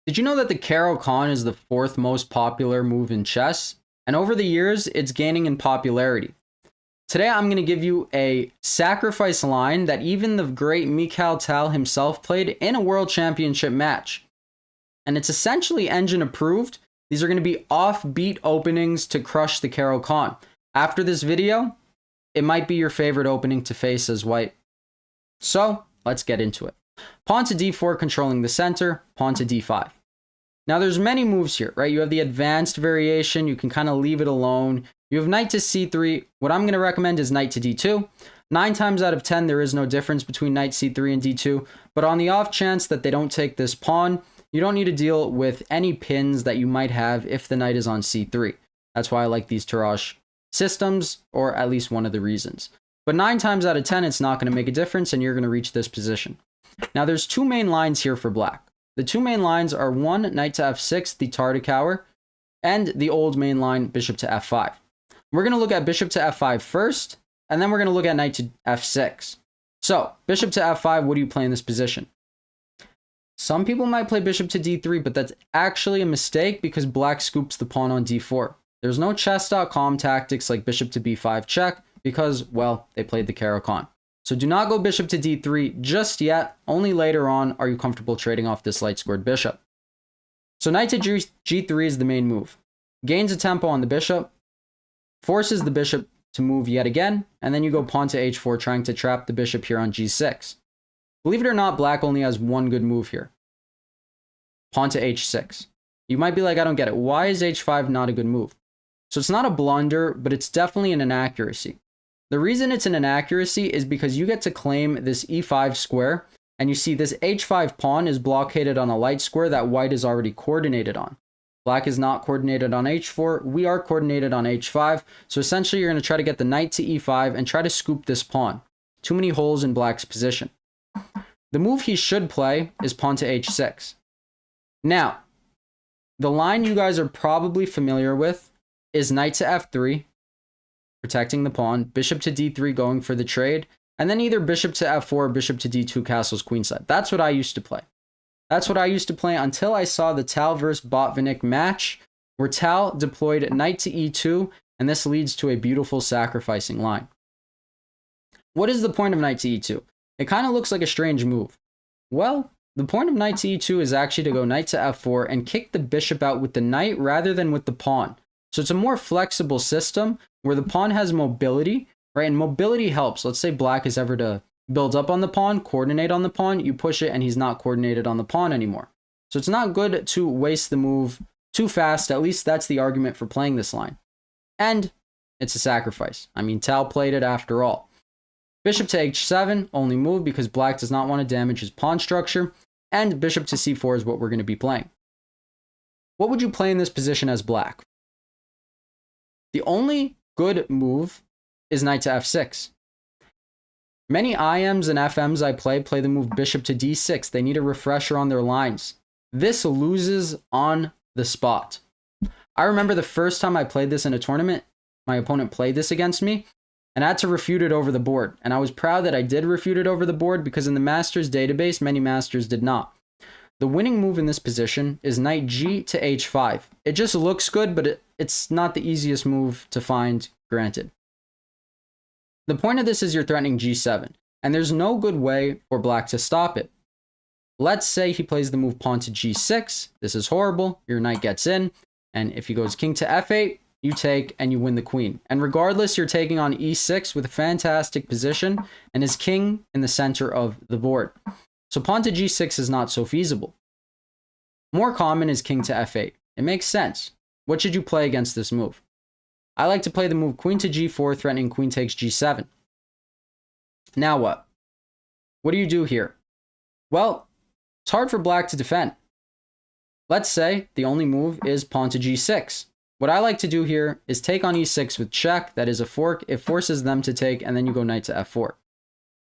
Did you know that the Caro-Kann is the fourth most popular move in chess? And over the years, it's gaining in popularity. Today, I'm going to give you a sacrifice line that even the great Mikhail Tal himself played in a world championship match. And it's essentially engine approved. These are going to be offbeat openings to crush the Caro-Kann. After this video, it might be your favorite opening to face as white. So, let's get into it. Pawn to d4 controlling the center, pawn to d5. Now there's many moves here, right? You have the advanced variation, you can kind of leave it alone. You have knight to c3. What I'm going to recommend is knight to d2. 9 times out of 10, there is no difference between knight c3 and d2. But on the off chance that they don't take this pawn, you don't need to deal with any pins that you might have if the knight is on c3. That's why I like these Tarrasch systems, or at least one of the reasons. But 9 times out of 10, it's not going to make a difference, and you're going to reach this position. Now, there's two main lines here for black. The two main lines are one, knight to f6, the Tartakower, and the old main line, bishop to f5. We're going to look at bishop to f5 first, and then we're going to look at knight to f6. So, bishop to f5, what do you play in this position? Some people might play bishop to d3, but that's actually a mistake because black scoops the pawn on d4. There's no chess.com tactics like bishop to b5 check because, well, they played the Caro-Kann. So do not go bishop to d3 just yet. Only later on are you comfortable trading off this light-scored bishop. So knight to g3 is the main move. Gains a tempo on the bishop, forces the bishop to move yet again, and then you go pawn to h4 trying to trap the bishop here on g6. Believe it or not, black only has one good move here. Pawn to h6. You might be like, I don't get it. Why is h5 not a good move? So it's not a blunder, but it's definitely an inaccuracy. The reason it's an inaccuracy is because you get to claim this e5 square, and you see this h5 pawn is blockaded on a light square that white is already coordinated on. Black is not coordinated on h4, we are coordinated on h5, so essentially you're going to try to get the knight to e5 and try to scoop this pawn. Too many holes in black's position. The move he should play is pawn to h6. Now, the line you guys are probably familiar with is knight to f3, protecting the pawn, bishop to d3 going for the trade, and then either bishop to f4 or bishop to d2 castles queenside. That's what I used to play. That's what I used to play until I saw the Tal versus Botvinnik match, where Tal deployed knight to e2, and this leads to a beautiful sacrificing line. What is the point of knight to e2? It kind of looks like a strange move. Well, the point of knight to e2 is actually to go knight to f4 and kick the bishop out with the knight rather than with the pawn. So it's a more flexible system where the pawn has mobility, right? And mobility helps. Let's say black is ever to build up on the pawn, coordinate on the pawn, you push it and he's not coordinated on the pawn anymore. So it's not good to waste the move too fast. At least that's the argument for playing this line. And it's a sacrifice. I mean, Tal played it after all. Bishop to h7, only move because black does not want to damage his pawn structure. And bishop to c4 is what we're going to be playing. What would you play in this position as black? The only good move is knight to f6. Many IMs and FMs I play the move bishop to d6. They need a refresher on their lines. This loses on the spot. I remember the first time I played this in a tournament, my opponent played this against me, and I had to refute it over the board. And I was proud that I did refute it over the board because in the Masters database, many Masters did not. The winning move in this position is knight g to h5. It just looks good, but it's not the easiest move to find, granted. The point of this is you're threatening g7, and there's no good way for black to stop it. Let's say he plays the move pawn to g6. This is horrible. Your knight gets in, and if he goes king to f8, you take and you win the queen. And regardless, you're taking on e6 with a fantastic position and his king in the center of the board. So pawn to g6 is not so feasible. More common is king to f8. It makes sense. What should you play against this move? I like to play the move queen to g4, threatening queen takes g7. Now what? What do you do here? Well, it's hard for black to defend. Let's say the only move is pawn to g6. What I like to do here is take on e6 with check. That is a fork. It forces them to take, and then you go knight to f4.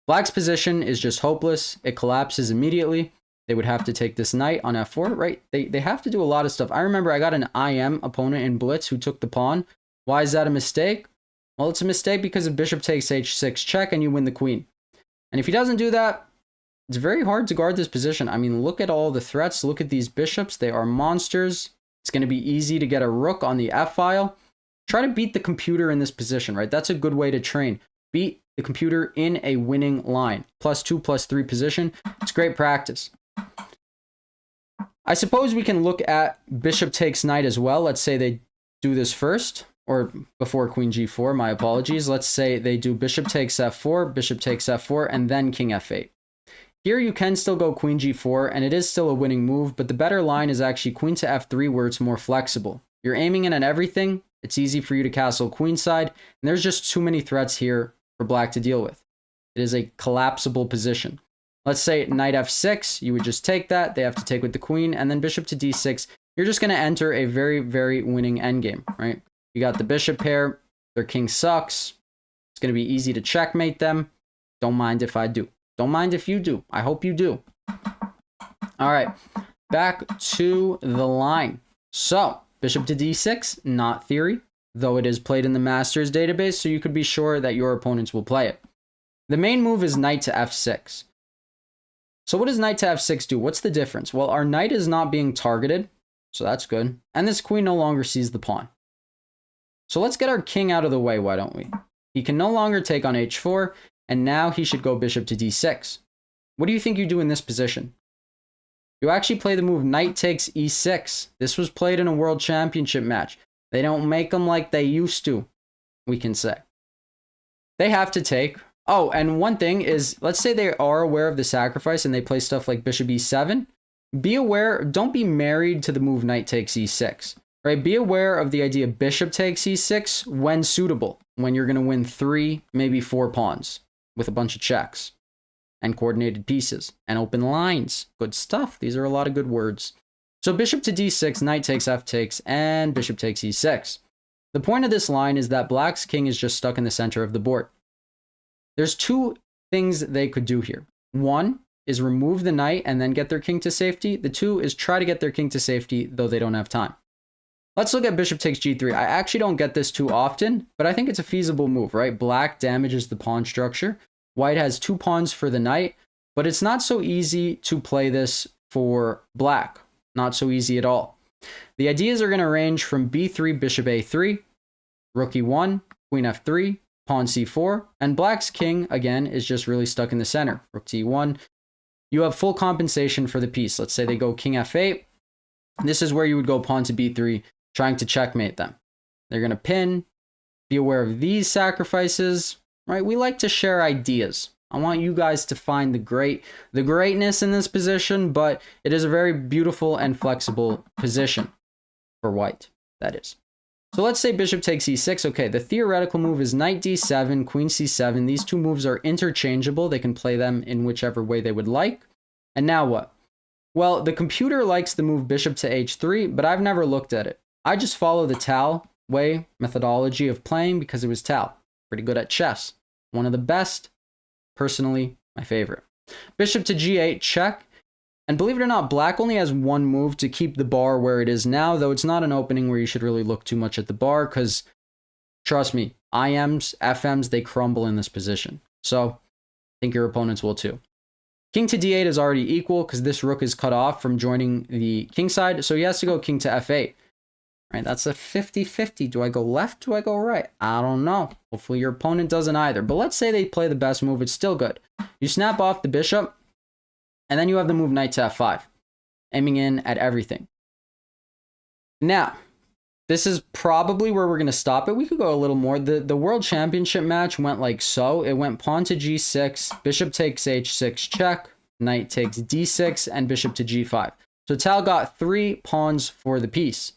Black's position is just hopeless. It collapses immediately. They would have to take this knight on f4, right? They have to do a lot of stuff. I remember I got an IM opponent in Blitz who took the pawn. Why is that a mistake? Well, it's a mistake because if bishop takes h6 check and you win the queen. And if he doesn't do that, it's very hard to guard this position. I mean, look at all the threats. Look at these bishops. They are monsters. It's going to be easy to get a rook on the F file. Try to beat the computer in this position, right? That's a good way to train. Beat the computer in a winning line. +2, +3 position. It's great practice. I suppose we can look at bishop takes knight as well. Let's say they do this first, or before queen g4, my apologies. Let's say they do bishop takes f4, and then king f8. Here you can still go queen g4, and it is still a winning move, but the better line is actually queen to f3, where it's more flexible. You're aiming in at everything. It's easy for you to castle queenside, and there's just too many threats here for black to deal with. It is a collapsible position. Let's say knight f6, you would just take that. They have to take with the queen, and then bishop to d6. You're just going to enter a very, very winning endgame, right? You got the bishop pair. Their king sucks. It's going to be easy to checkmate them. Don't mind if I do. Don't mind if you do. I hope you do. All right, back to the line. So, bishop to d6, not theory, though it is played in the Masters database, so you could be sure that your opponents will play it. The main move is knight to f6. So what does knight to f6 do? What's the difference? Well, our knight is not being targeted, so that's good. And this queen no longer sees the pawn. So let's get our king out of the way, why don't we? He can no longer take on h4, and now he should go bishop to d6. What do you think you do in this position? You actually play the move knight takes e6. This was played in a world championship match. They don't make them like they used to, we can say. They have to take. Oh, and one thing is, let's say they are aware of the sacrifice and they play stuff like bishop e7. Be aware, don't be married to the move knight takes e6, right? Be aware of the idea bishop takes e6 when suitable, when you're going to win 3, maybe 4 pawns with a bunch of checks and coordinated pieces and open lines. Good stuff. These are a lot of good words. So bishop to d6, knight takes f takes, and bishop takes e6. The point of this line is that black's king is just stuck in the center of the board. There's 2 things they could do here. 1 is remove the knight and then get their king to safety. The 2 is try to get their king to safety, though they don't have time. Let's look at bishop takes g3. I actually don't get this too often, but I think it's a feasible move, right? Black damages the pawn structure. White has 2 pawns for the knight, but it's not so easy to play this for black. Not so easy at all. The ideas are going to range from b3, bishop a3, rook e1, queen f3, pawn c4, and black's king, again, is just really stuck in the center. Rook to e1. You have full compensation for the piece. Let's say they go king f8. This is where you would go pawn to b3, trying to checkmate them. They're going to pin. Be aware of these sacrifices, right? We like to share ideas. I want you guys to find the greatness in this position, but it is a very beautiful and flexible position for white, that is. So let's say bishop takes e6. Okay, the theoretical move is knight d7, queen c7. These 2 moves are interchangeable. They can play them in whichever way they would like. And now what? Well, the computer likes the move bishop to h3, but I've never looked at it. I just follow the Tal way methodology of playing because it was Tal. Pretty good at chess. One of the best. Personally, my favorite. Bishop to g8, check. And believe it or not, black only has 1 move to keep the bar where it is now, though it's not an opening where you should really look too much at the bar, because trust me, IMs, FMs, they crumble in this position. So I think your opponents will too. King to d8 is already equal because this rook is cut off from joining the king side, so he has to go king to f8. Right, that's a 50-50. Do I go left? Do I go right? I don't know. Hopefully your opponent doesn't either. But let's say they play the best move. It's still good. You snap off the bishop, and then you have the move knight to f5, aiming in at everything. Now, this is probably where we're going to stop it. We could go a little more. The World Championship match went like so. It went pawn to g6, bishop takes h6 check, knight takes d6, and bishop to g5. So Tal got 3 pawns for the piece.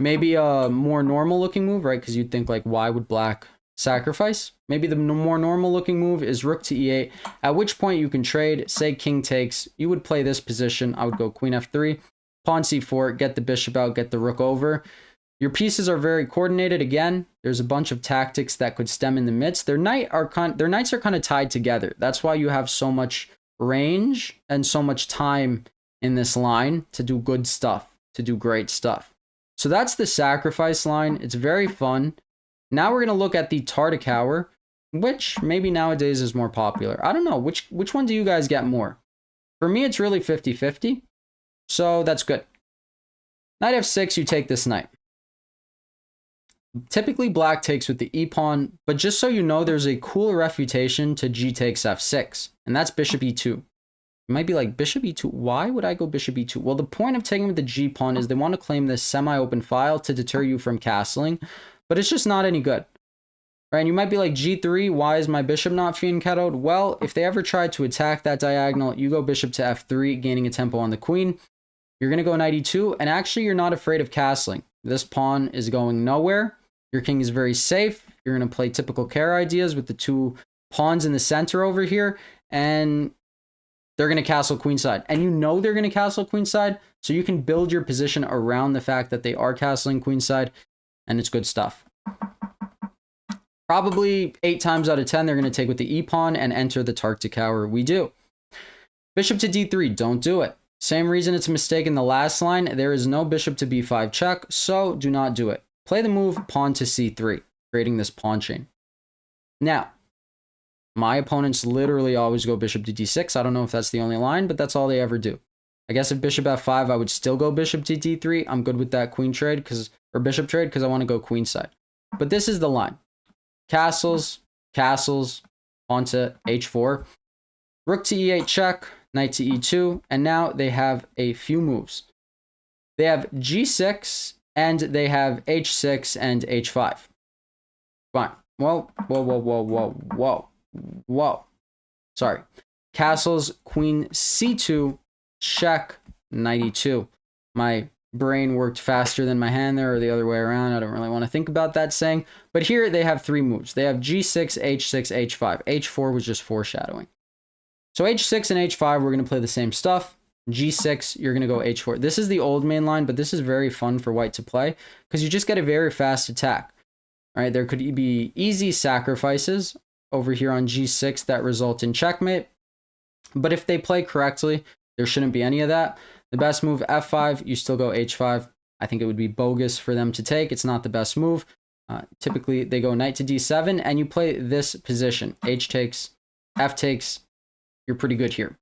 Maybe a more normal looking move, right? Because you'd think like, why would black sacrifice? Maybe the more normal looking move is rook to e8, at which point you can trade. Say king takes, you would play this position. I would go queen f3, pawn c4, get the bishop out, get the rook over. Your pieces are very coordinated. Again, there's a bunch of tactics that could stem in the midst. Their knights are kind of tied together. That's why you have so much range and so much time in this line to do good stuff, to do great stuff. So that's the sacrifice line. It's very fun. Now we're going to look at the Tartakower, which maybe nowadays is more popular. I don't know. Which one do you guys get more? For me, it's really 50-50. So that's good. Knight f6, you take this knight. Typically, black takes with the e-pawn, but just so you know, there's a cool refutation to g takes f6, and that's bishop e2. You might be like, bishop e2, why would I go bishop e2? Well, the point of taking with the g-pawn is they want to claim this semi-open file to deter you from castling, but it's just not any good. Right? And you might be like, g3, why is my bishop not fianchettoed? Well, if they ever try to attack that diagonal, you go bishop to f3, gaining a tempo on the queen. You're going to go knight e2, and actually you're not afraid of castling. This pawn is going nowhere. Your king is very safe. You're going to play typical Caro ideas with the two pawns in the center over here, and they're going to castle queenside. And you know they're going to castle queenside, so you can build your position around the fact that they are castling queenside, and it's good stuff. Probably 8 times out of 10, they're going to take with the e-pawn and enter the Tark to Cower. We do. Bishop to d3, don't do it. Same reason it's a mistake in the last line. There is no bishop to b5 check, so do not do it. Play the move pawn to c3, creating this pawn chain. Now, my opponents literally always go bishop to d6. I don't know if that's the only line, but that's all they ever do. I guess if bishop f5, I would still go bishop to d3. I'm good with that queen trade or bishop trade because I want to go queenside. But this is the line. Castles, castles, pawn to h4, rook to e8 check, knight to e2, and now they have a few moves. They have g6, and they have h6 and h5. Fine. Whoa. Sorry. Castles, queen c2, check, knight e2. My brain worked faster than my hand there, or the other way around. I don't really want to think about that saying. But here they have 3 moves. They have g6, h6, h5. h4 was just foreshadowing. So h6 and h5, we're going to play the same stuff. g6, you're going to go h4. This is the old main line, but this is very fun for white to play because you just get a very fast attack. All right, there could be easy sacrifices over here on g6 that result in checkmate. But if they play correctly, there shouldn't be any of that. The best move, f5, you still go h5. I think it would be bogus for them to take. It's not the best move. Typically, they go knight to d7, and you play this position. H takes, f takes. You're pretty good here.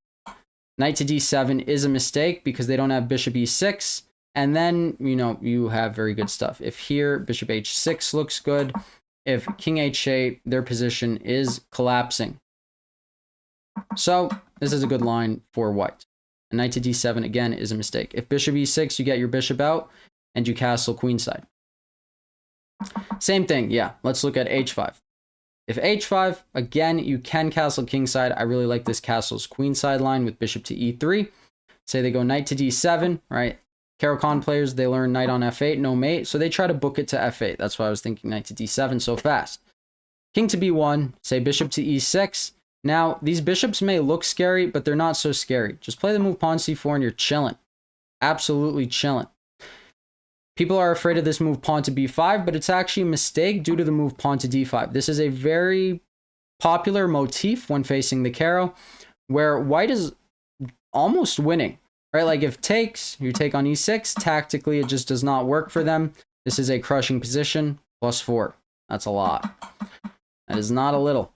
Knight to d7 is a mistake because they don't have bishop e6. And then, you have very good stuff. If here, bishop h6 looks good. If king h8, their position is collapsing. So this is a good line for white. And knight to d7, again, is a mistake. If bishop e6, you get your bishop out and you castle queenside. Same thing, yeah. Let's look at h5. If h5, again, you can castle kingside. I really like this castle's queenside line with bishop to e3. Say they go knight to d7, right? Caro-Kann players, they learn knight on f8, no mate. So they try to book it to f8. That's why I was thinking knight to d7 so fast. King to b1, say bishop to e6. Now, these bishops may look scary, but they're not so scary. Just play the move pawn c4 and you're chilling. Absolutely chilling. People are afraid of this move pawn to b5, but it's actually a mistake due to the move pawn to d5. This is a very popular motif when facing the Caro, where white is almost winning, right? Like if takes, you take on e6, tactically it just does not work for them. This is a crushing position, +4. That's a lot. That is not a little.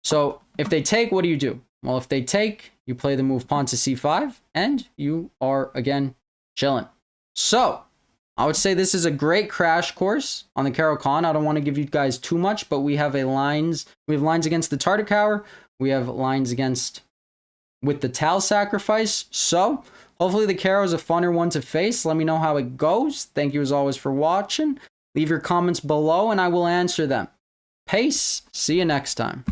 So if they take, what do? Well, if they take, you play the move pawn to c5, and you are, again, chilling. So I would say this is a great crash course on the Caro-Kann. I don't want to give you guys too much, but we have lines against the Tartar Cower. We have lines against with the Tal sacrifice. So hopefully the Caro is a funner one to face. Let me know how it goes. Thank you as always for watching. Leave your comments below and I will answer them. Peace. See you next time.